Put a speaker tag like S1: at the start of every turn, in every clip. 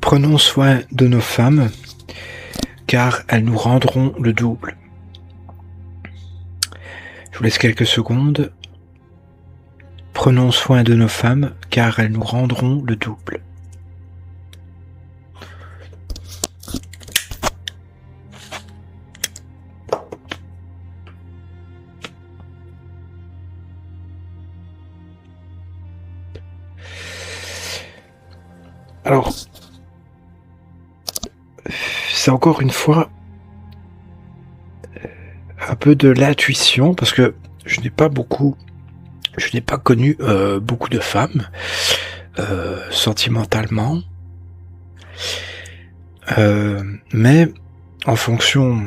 S1: Prenons soin de nos femmes, car elles nous rendront le double. Je vous laisse quelques secondes. Prenons soin de nos femmes, car elles nous rendront le double. Alors, c'est encore une fois un peu de l'intuition, parce que je n'ai pas connu beaucoup de femmes sentimentalement, mais en fonction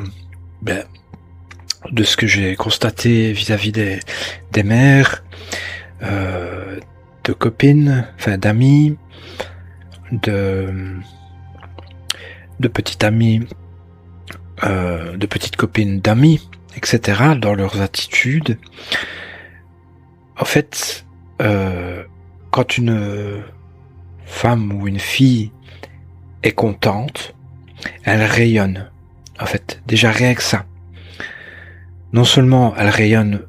S1: de ce que j'ai constaté vis-à-vis des mères, de copines, enfin d'amis, de petites amies, de petites copines d'amis, etc., dans leurs attitudes. En fait, quand une femme ou une fille est contente, elle rayonne. En fait, déjà rien que ça. Non seulement elle rayonne,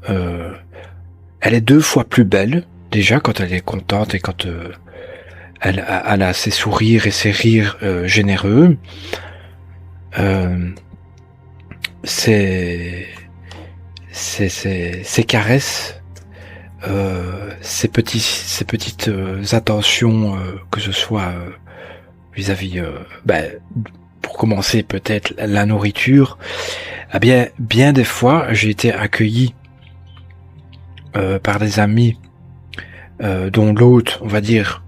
S1: elle est 2 fois plus belle, déjà, quand elle est contente et quand elle a ses sourires et ses rires généreux. Ses caresses, ces petites attentions, que ce soit vis-à-vis, pour commencer peut-être la nourriture. Eh bien des fois j'ai été accueilli par des amis dont l'autre, on va dire,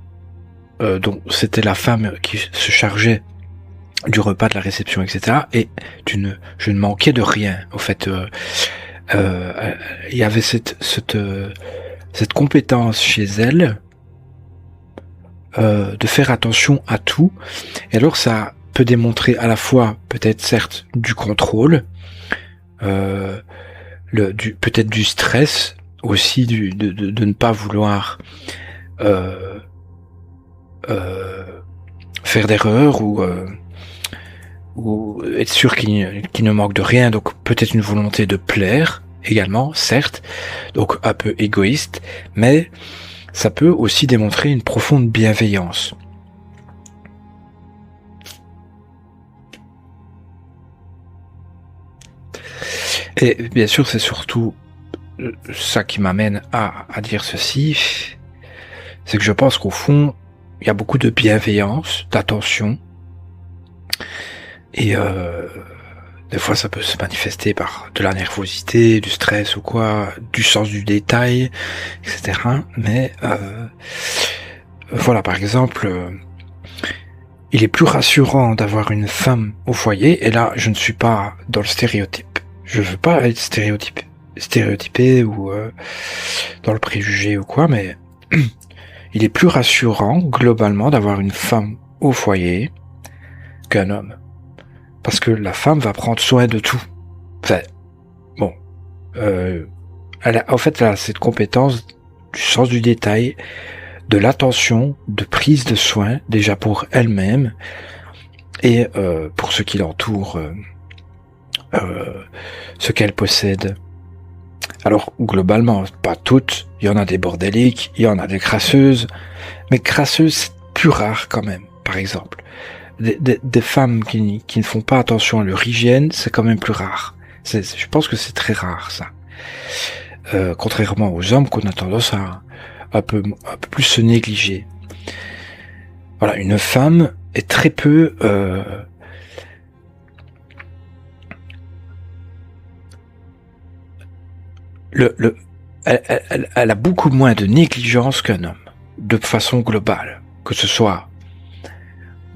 S1: dont c'était la femme qui se chargeait du repas, de la réception, etc. Et je ne manquais de rien. En fait, il y avait cette compétence chez elle de faire attention à tout. Et alors ça peut démontrer à la fois, peut-être certes, du contrôle, peut-être du stress, aussi de ne pas vouloir faire d'erreur ou être sûr qu'il ne manque de rien, donc peut-être une volonté de plaire également, certes, donc un peu égoïste, mais ça peut aussi démontrer une profonde bienveillance. Et bien sûr, c'est surtout ça qui m'amène à dire ceci, c'est que je pense qu'au fond, il y a beaucoup de bienveillance, d'attention, et des fois ça peut se manifester par de la nervosité, du stress ou quoi, du sens du détail, etc. Mais voilà, par exemple, il est plus rassurant d'avoir une femme au foyer, et là je ne suis pas dans le stéréotype, je veux pas être stéréotypé ou dans le préjugé ou quoi, mais il est plus rassurant globalement d'avoir une femme au foyer qu'un homme. Parce que la femme va prendre soin de tout. Enfin, bon. Elle a cette compétence du sens du détail, de l'attention, de prise de soin, déjà pour elle-même, et pour ceux qui l'entourent, ce qu'elle possède. Alors, globalement, pas toutes, il y en a des bordéliques, il y en a des crasseuses, mais crasseuses, c'est plus rare quand même, par exemple. Des femmes qui ne font pas attention à leur hygiène, c'est quand même plus rare. Je pense que c'est très rare, ça. Contrairement aux hommes qu'on a tendance à un peu plus se négliger. Voilà, une femme est très peu elle a beaucoup moins de négligence qu'un homme, de façon globale, que ce soit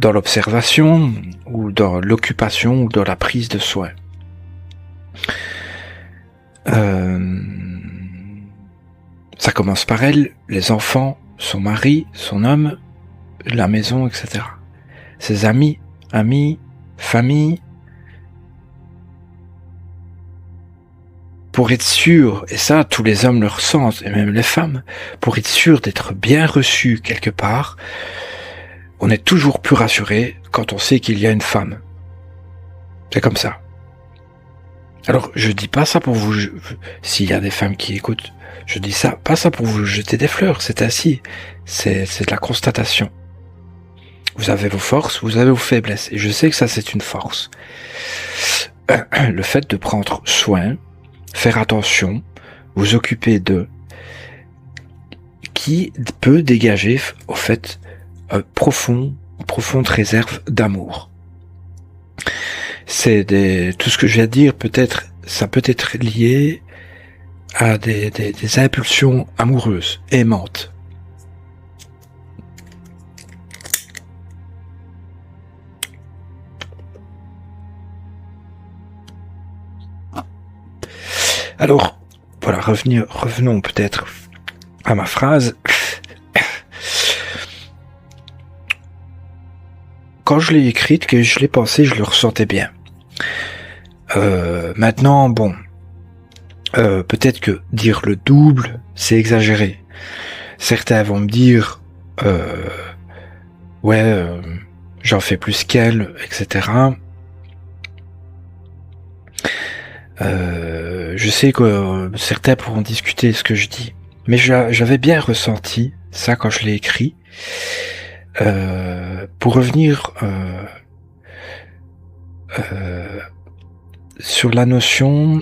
S1: dans l'observation, ou dans l'occupation, ou dans la prise de soin. Ça commence par elle, les enfants, son mari, son homme, la maison, etc. Ses amis, famille. Pour être sûr, et ça tous les hommes le ressentent, et même les femmes, pour être sûr d'être bien reçu quelque part, on est toujours plus rassuré quand on sait qu'il y a une femme. C'est comme ça. Alors, je dis pas ça pour vous... S'il y a des femmes qui écoutent, je dis ça, pas ça pour vous jeter des fleurs, c'est ainsi. C'est de la constatation. Vous avez vos forces, vous avez vos faiblesses. Et je sais que ça, c'est une force. Le fait de prendre soin, faire attention, vous occuper de... qui peut dégager, au fait, profonde réserve d'amour. Tout ce que je viens de dire, ça peut être lié à des impulsions amoureuses, aimantes. Alors, voilà, revenons peut-être à ma phrase. Quand je l'ai écrite, que je l'ai pensée, je le ressentais bien. Maintenant, bon, peut-être que dire le double, c'est exagéré. Certains vont me dire, j'en fais plus qu'elle, etc. Je sais que certains pourront discuter de ce que je dis, mais j'avais bien ressenti ça quand je l'ai écrit. Pour revenir sur la notion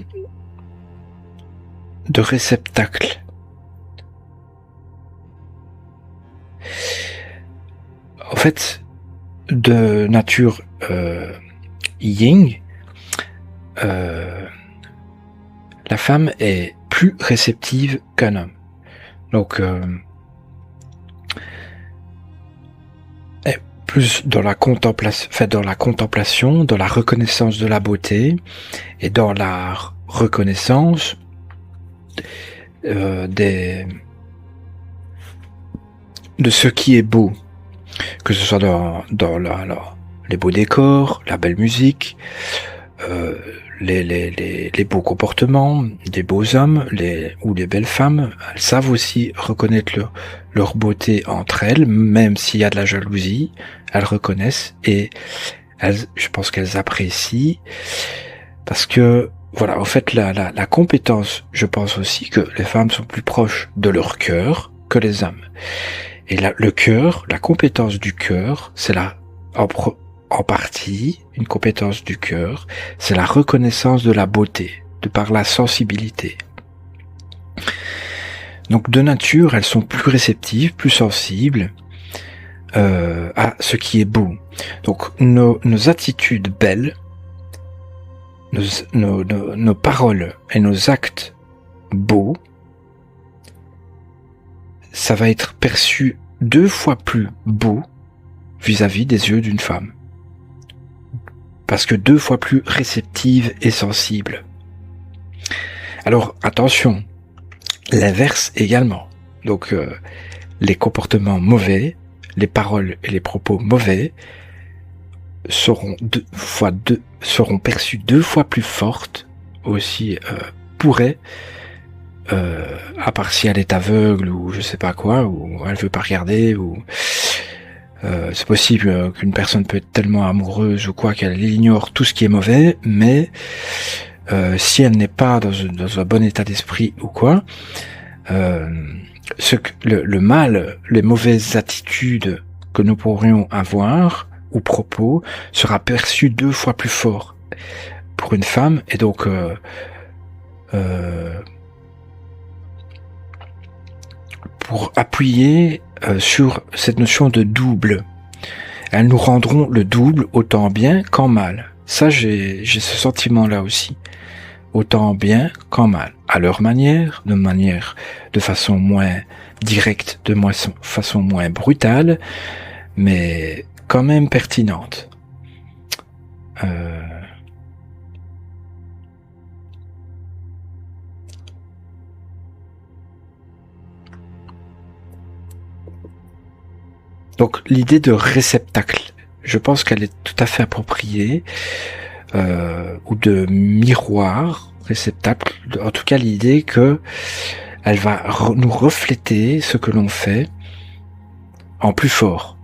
S1: de réceptacle. En fait, de nature yin, la femme est plus réceptive qu'un homme. Donc, plus dans la contemplation, dans la reconnaissance de la beauté et dans la reconnaissance de ce qui est beau, que ce soit dans les beaux décors, la belle musique, les beaux comportements, des beaux hommes, ou les belles femmes. Elles savent aussi reconnaître leur beauté entre elles, même s'il y a de la jalousie, elles reconnaissent et je pense qu'elles apprécient, parce que voilà, en fait, la compétence, je pense aussi que les femmes sont plus proches de leur cœur que les hommes. Et le cœur, la compétence du cœur, c'est en partie, une compétence du cœur, c'est la reconnaissance de la beauté, de par la sensibilité. Donc de nature, elles sont plus réceptives, plus sensibles à ce qui est beau. Donc nos attitudes belles, nos paroles et nos actes beaux, ça va être perçu 2 fois plus beau vis-à-vis des yeux d'une femme. Parce que 2 fois plus réceptive et sensible. Alors attention, l'inverse également. Donc les comportements mauvais, les paroles et les propos mauvais seront perçus 2 fois plus fortes aussi, pourraient, à part si elle est aveugle ou je sais pas quoi, ou elle veut pas regarder, ou c'est possible qu'une personne peut être tellement amoureuse ou quoi qu'elle ignore tout ce qui est mauvais, mais si elle n'est pas dans un bon état d'esprit ou quoi, le mal, les mauvaises attitudes que nous pourrions avoir ou propos sera perçu 2 fois plus fort pour une femme, et donc pour appuyer sur cette notion de double. Elles nous rendront le double autant bien qu'en mal. Ça, j'ai ce sentiment-là aussi. Autant bien qu'en mal. À leur manière, de façon moins directe, de façon moins brutale, mais quand même pertinente. Donc l'idée de réceptacle, je pense qu'elle est tout à fait appropriée, ou de miroir, réceptacle, en tout cas l'idée que elle va nous refléter ce que l'on fait en plus fort.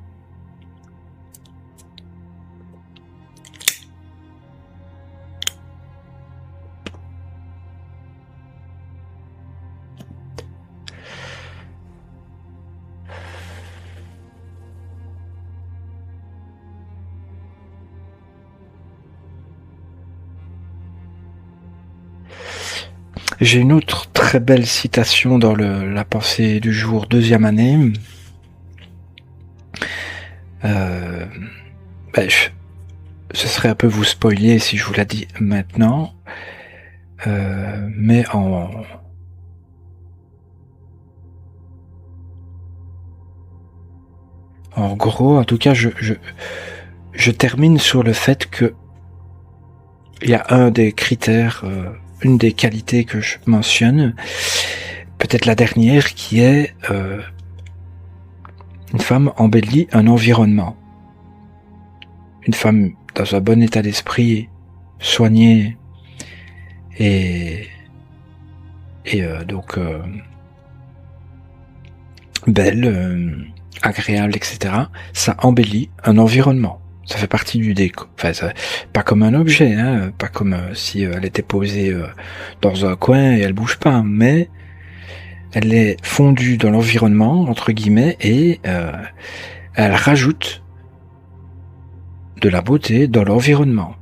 S1: J'ai une autre très belle citation dans la pensée du jour, deuxième année. Ce serait un peu vous spoiler si je vous la dis maintenant. Mais en gros, en tout cas, je termine sur le fait que il y a un des critères, une des qualités que je mentionne, peut-être la dernière, qui est une femme embellit un environnement. Une femme dans un bon état d'esprit, soignée et donc belle, agréable, etc. Ça embellit un environnement. Ça fait partie du déco. Enfin, pas comme un objet, hein, pas comme si elle était posée dans un coin et elle bouge pas, mais elle est fondue dans l'environnement, entre guillemets, et elle rajoute de la beauté dans l'environnement.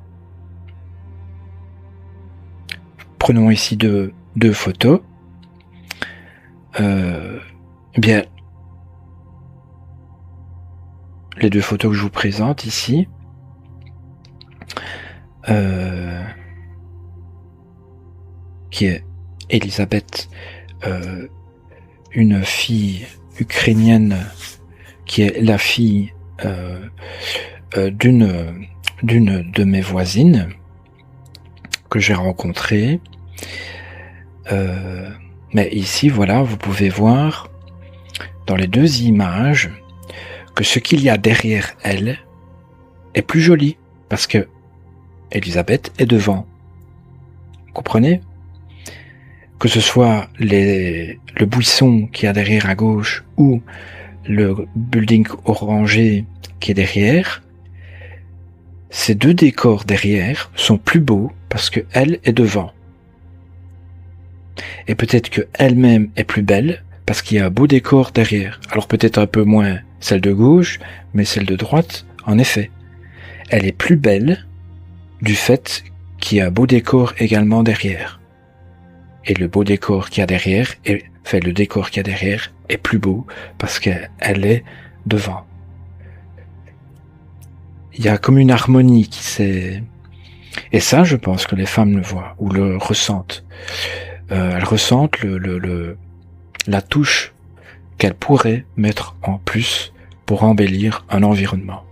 S1: Prenons ici deux photos. Eh bien, les deux photos que je vous présente ici, qui est Elisabeth, une fille ukrainienne qui est la fille d'une de mes voisines que j'ai rencontrée. Mais ici, voilà, vous pouvez voir dans les deux images que ce qu'il y a derrière elle est plus joli parce que Elisabeth est devant. Vous comprenez? Que ce soit le buisson qui est derrière à gauche ou le building orangé qui est derrière, ces deux décors derrière sont plus beaux parce que elle est devant. Et peut-être que elle-même est plus belle parce qu'il y a un beau décor derrière. Alors peut-être un peu moins celle de gauche, mais celle de droite, en effet. Elle est plus belle du fait qu'il y a un beau décor également derrière. Et le beau décor qu'il y a derrière, le décor qu'il y a derrière est plus beau parce qu'elle est devant. Il y a comme une harmonie qui s'est... Et ça, je pense que les femmes le voient ou le ressentent. Elles ressentent la touche qu'elles pourraient mettre en plus pour embellir un environnement.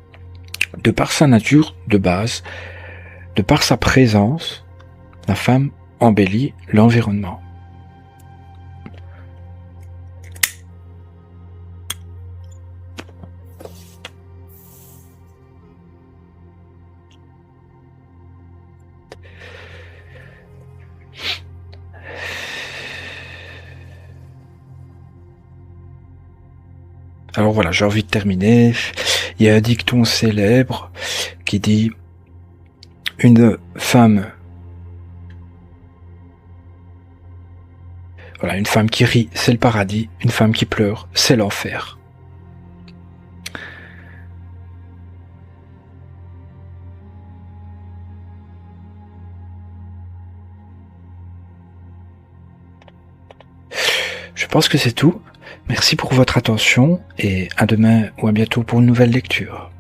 S1: De par sa nature de base, de par sa présence, la femme embellit l'environnement. Alors voilà, j'ai envie de terminer. Il y a un dicton célèbre qui dit « Une femme... » Voilà, une femme qui rit, c'est le paradis. Une femme qui pleure, c'est l'enfer. Je pense que c'est tout. Merci pour votre attention et à demain ou à bientôt pour une nouvelle lecture.